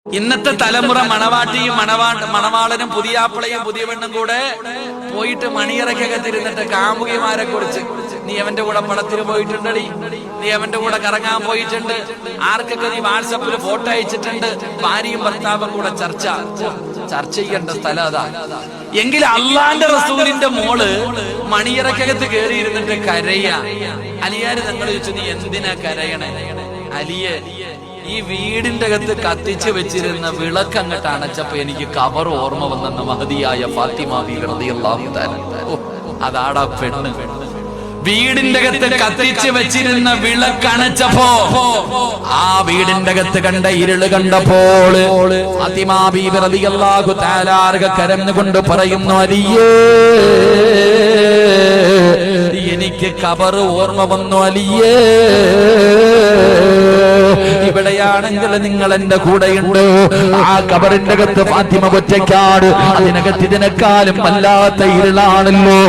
ഇന്നത്തെ തലമുറ മണവാട്ടിയും മണവാളനും പുതിയാപ്പിളയും പുതിയ പെണ്ണും കൂടെ പോയിട്ട് മണിയറക്കകത്തിരുന്നിട്ട് കാമുകിമാരെ കുറിച്ച്, നീ അവന്റെ കൂടെ പടത്തിന് പോയിട്ടുണ്ടടി, നീ അവന്റെ കൂടെ കറങ്ങാൻ പോയിട്ടുണ്ട്, ആർക്കൊക്കെ നീ വാട്സപ്പിൽ ഫോട്ടോ അയച്ചിട്ടുണ്ട്, ഭാര്യയും ഭർത്താവും കൂടെ ചർച്ച ചെയ്യേണ്ട സ്ഥലം അതാ. എങ്കിൽ അള്ളാന്റെ റസൂലിന്റെ മോള് മണിയറക്കകത്ത് കയറിയിരുന്നിട്ട് കരയാ. അലിയാര് തങ്ങൾ ചോദിച്ചു, നീ എന്തിനാ കരയണേ? അലിയെ, ഈ വീടിന്റെ അകത്ത് കത്തിച്ചു വെച്ചിരുന്ന വിളക്ക് അങ്ങോട്ട് അണച്ചപ്പോ എനിക്ക് കവർ ഓർമ്മ വന്നെന്ന് മഹദിയായ ഫാത്തിമ ബീവി റളിയല്ലാഹു തആല. അതാടാ പെണ്ണ്. വീടിന്റെ അകത്ത് കത്തിച്ചു വെച്ചിരുന്ന വിളക്ക് അണച്ചപ്പോ ആ വീടിന്റെ അകത്ത് കണ്ട ഇരുള് കണ്ടപ്പോൾ ഫാത്തിമ ബീവി റളിയല്ലാഹു തആല കരഞ്ഞുകൊണ്ട് പറയുന്നു, അലിയേ, എനിക്ക് കബർ ഓർമ്മ വന്നു അലിയേ. ഇവിടെയാണെങ്കിൽ നിങ്ങൾ എന്റെ കൂടെയുണ്ട്. ആ കബറിന്റെ അകത്ത് ഫാത്തിമ ഒറ്റയ്ക്കാണ്. അതിനകത്ത് ഇതിനെക്കാളും വല്ലാത്ത ഇരുളാണല്ലോ.